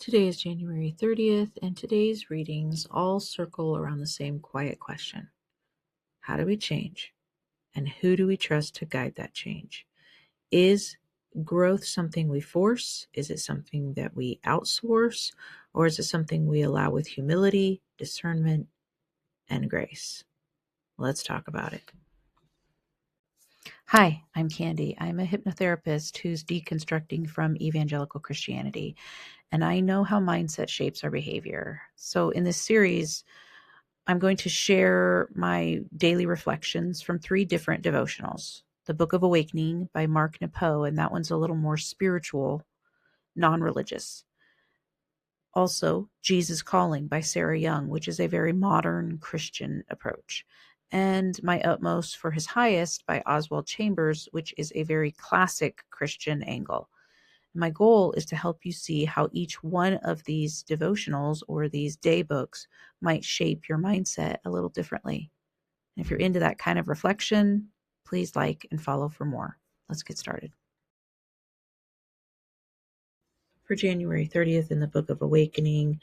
Today is January 30th, and today's readings all circle around the same quiet question. How do we change? And who do we trust to guide that change? Is growth something we force? Is it something that we outsource? Or is it something we allow with humility, discernment, and grace? Let's talk about it. Hi, I'm Candy. I'm a hypnotherapist who's deconstructing from evangelical Christianity, and I know how mindset shapes our behavior. So in this series, I'm going to share my daily reflections from 3 different devotionals. The Book of Awakening by Mark Nepo, and that one's a little more spiritual, non-religious. Also, Jesus Calling by Sarah Young, which is a very modern Christian approach. And My Utmost for His Highest by Oswald Chambers, which is a very classic Christian angle. My goal is to help you see how each one of these devotionals or these day books might shape your mindset a little differently. And if you're into that kind of reflection, please like and follow for more. Let's get started. For January 30th in the Book of Awakening,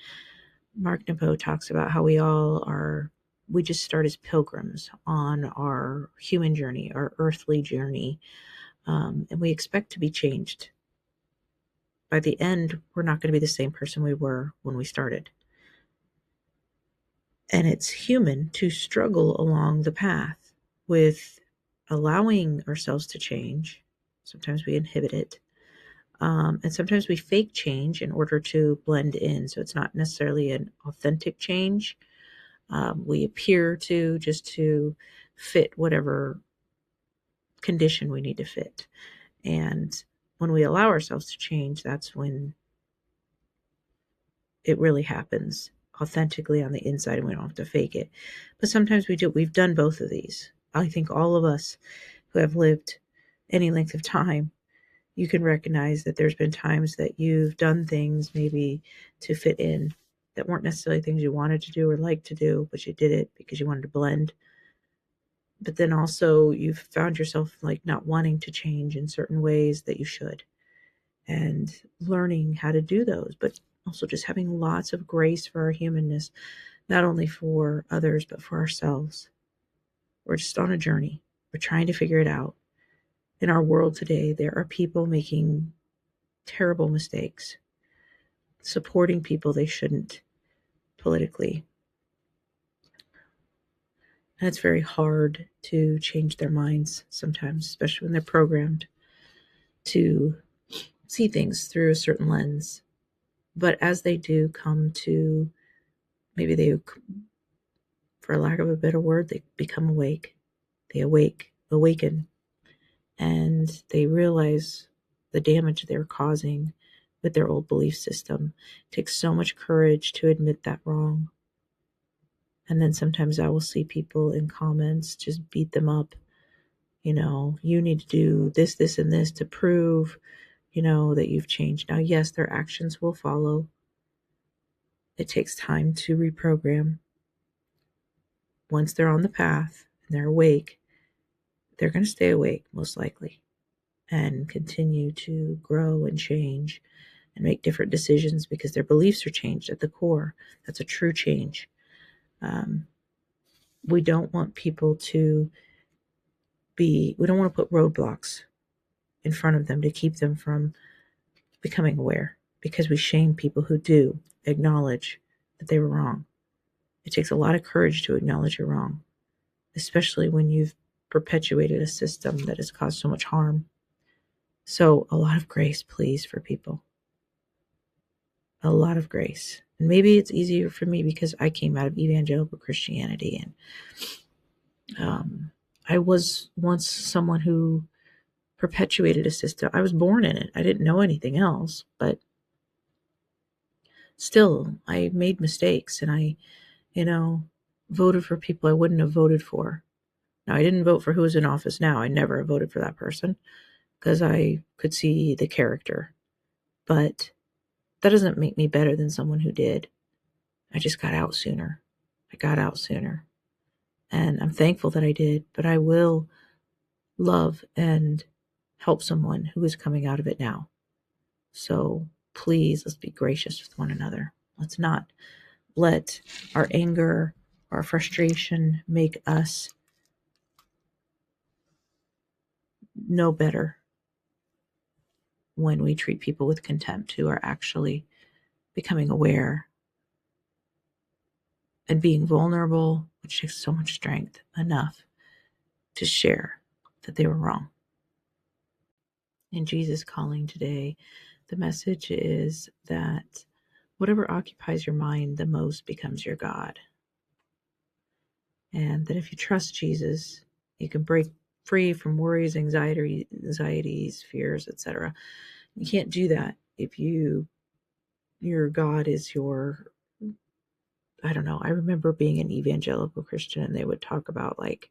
Mark Nepo talks about how we just start as pilgrims on our human journey, our earthly journey, and we expect to be changed. By the end, we're not going to be the same person we were when we started. And it's human to struggle along the path with allowing ourselves to change. Sometimes we inhibit it. And sometimes we fake change in order to blend in. So it's not necessarily an authentic change. We appear to just to fit whatever condition we need to fit. And when we allow ourselves to change, that's when it really happens authentically on the inside and we don't have to fake it. But sometimes we do. We've done both of these. I think all of us who have lived any length of time, you can recognize that there's been times that you've done things maybe to fit in that weren't necessarily things you wanted to do or like to do, but you did it because you wanted to blend. But then also you've found yourself like not wanting to change in certain ways that you should, and learning how to do those, but also just having lots of grace for our humanness, not only for others, but for ourselves. We're just on a journey. We're trying to figure it out. In our world today, there are people making terrible mistakes, supporting people they shouldn't politically. And it's very hard to change their minds sometimes, especially when they're programmed to see things through a certain lens. But as they do come to, maybe they, for lack of a better word, they become awake. They awaken, and they realize the damage they're causing with their old belief system. It takes so much courage to admit that wrong. And then sometimes I will see people in comments just beat them up. You need to do this, this, and this to prove, that you've changed. Now, yes, their actions will follow. It takes time to reprogram. Once they're on the path and they're awake, they're going to stay awake, most likely, and continue to grow and change and make different decisions because their beliefs are changed at the core. That's a true change. We don't want people to we don't want to put roadblocks in front of them to keep them from becoming aware, because we shame people who do acknowledge that they were wrong. It takes a lot of courage to acknowledge you're wrong, especially when you've perpetuated a system that has caused so much harm. So a lot of grace, please, for people. A lot of grace. And maybe it's easier for me because I came out of evangelical Christianity, and I was once someone who perpetuated a system. I was born in it. I didn't know anything else, but still, I made mistakes, and I, voted for people I wouldn't have voted for. Now, I didn't vote for who's in office now. I never voted for that person because I could see the character. But that doesn't make me better than someone who did. I just got out sooner. And I'm thankful that I did, but I will love and help someone who is coming out of it now. So please, let's be gracious with one another. Let's not let our anger, our frustration make us know better when we treat people with contempt who are actually becoming aware and being vulnerable, which takes so much strength, enough to share that they were wrong. In Jesus' calling today, the message is that whatever occupies your mind the most becomes your God. And that if you trust Jesus, you can break free from worries, anxieties, fears, etc. You can't do that if your God is your, I don't know. I remember being an evangelical Christian and they would talk about, like,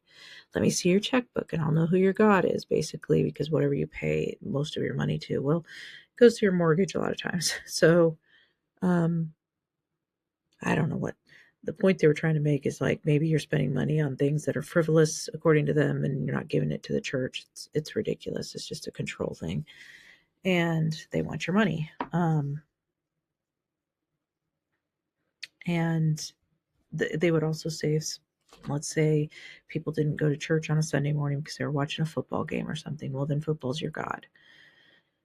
let me see your checkbook and I'll know who your God is, basically, because whatever you pay most of your money to, well, it goes to your mortgage a lot of times. So, I don't know what the point they were trying to make is, like, maybe you're spending money on things that are frivolous according to them and you're not giving it to the church. It's ridiculous. It's just a control thing. And they want your money. And they would also say, let's say people didn't go to church on a Sunday morning because they were watching a football game or something. Well, then football's your God.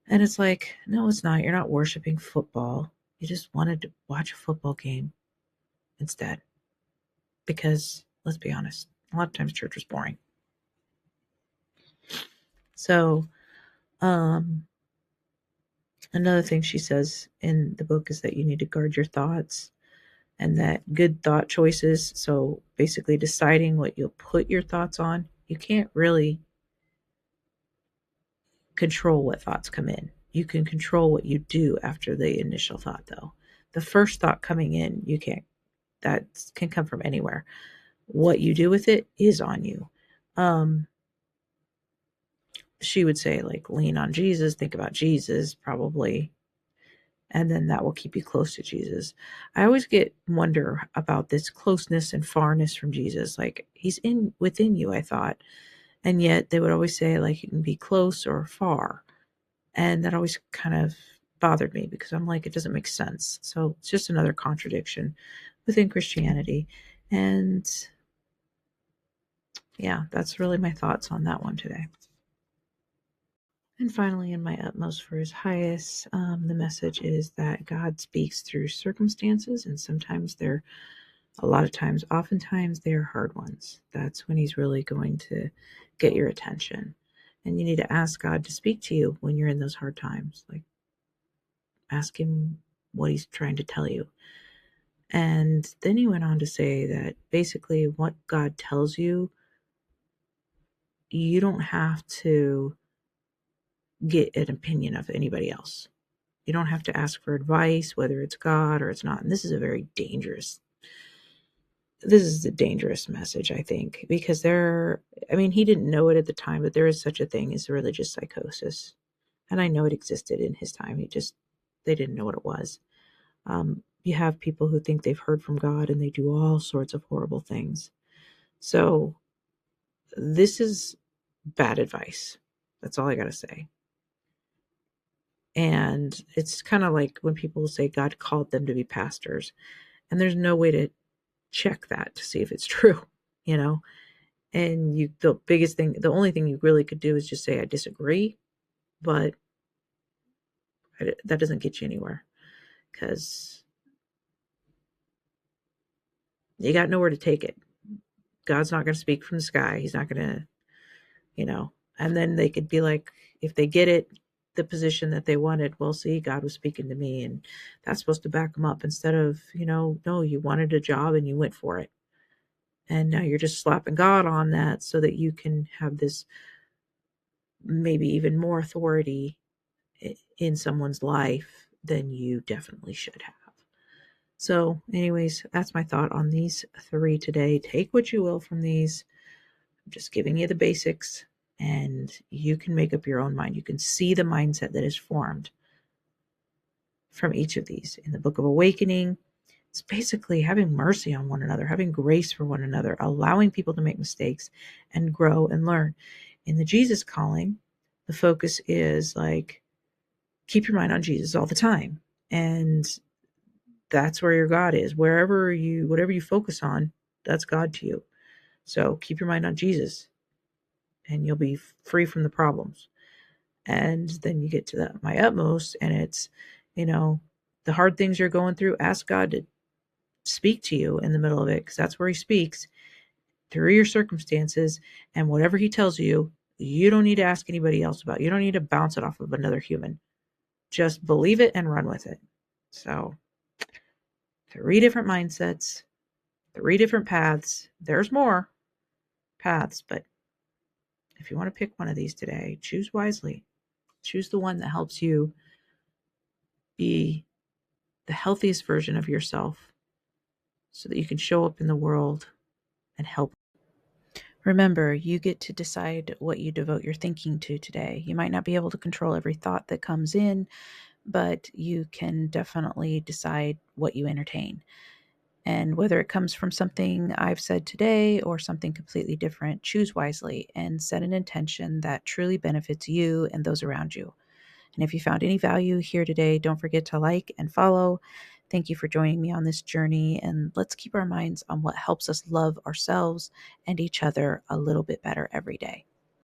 And it's like, no, it's not. You're not worshiping football. You just wanted to watch a football game instead. Because, let's be honest, a lot of times church was boring. So, another thing she says in the book is that you need to guard your thoughts and that good thought choices. So basically deciding what you'll put your thoughts on. You can't really control what thoughts come in. You can control what you do after the initial thought, though. The first thought coming in, you can't. That can come from anywhere. What you do with it is on you. She would say, like, lean on Jesus, think about Jesus, probably, and then that will keep you close to Jesus. I always wonder about this closeness and farness from Jesus. Like, he's within you, I thought. And yet they would always say, like, you can be close or far. And that always kind of bothered me because I'm like, it doesn't make sense. So it's just another contradiction within Christianity. And yeah, that's really my thoughts on that one today. And finally, in my utmost for his highest, the message is that God speaks through circumstances, and sometimes oftentimes they're hard ones. That's when he's really going to get your attention. And you need to ask God to speak to you when you're in those hard times. Like, ask him what he's trying to tell you. And then he went on to say that basically what God tells you, you don't have to get an opinion of anybody else. You don't have to ask for advice, whether it's God or it's not. And this is a dangerous message, I think, because he didn't know it at the time, but there is such a thing as religious psychosis. And I know it existed in his time. They didn't know what it was. You have people who think they've heard from God and they do all sorts of horrible things. So this is bad advice. That's all I got to say. And it's kind of like when people say God called them to be pastors, and there's no way to check that to see if it's true, you know? And the only thing you really could do is just say, I disagree, but that doesn't get you anywhere because you got nowhere to take it. God's not going to speak from the sky. He's not going to, and then they could be like, if they get it, the position that they wanted, well, see, God was speaking to me, and that's supposed to back them up instead of, no, you wanted a job and you went for it. And now you're just slapping God on that so that you can have this maybe even more authority in someone's life than you definitely should have. So anyways, that's my thought on these 3 today. Take what you will from these. I'm just giving you the basics, and you can make up your own mind. You can see the mindset that is formed from each of these. In the Book of Awakening, it's basically having mercy on one another, having grace for one another, allowing people to make mistakes and grow and learn. In the Jesus Calling, the focus is like, keep your mind on Jesus all the time. And that's where your God is. Whatever you focus on, that's God to you. So keep your mind on Jesus and you'll be free from the problems. And then you get to my utmost, and it's, the hard things you're going through, ask God to speak to you in the middle of it, because that's where he speaks through your circumstances. And whatever he tells you, you don't need to ask anybody else about. You don't need to bounce it off of another human. Just believe it and run with it. So 3 different mindsets, 3 different paths. There's more paths, but if you want to pick one of these today, choose wisely. Choose the one that helps you be the healthiest version of yourself so that you can show up in the world and help. Remember, you get to decide what you devote your thinking to today. You might not be able to control every thought that comes in, but you can definitely decide what you entertain. And whether it comes from something I've said today or something completely different, choose wisely and set an intention that truly benefits you and those around you. And if you found any value here today, don't forget to like and follow. Thank you for joining me on this journey, and let's keep our minds on what helps us love ourselves and each other a little bit better every day.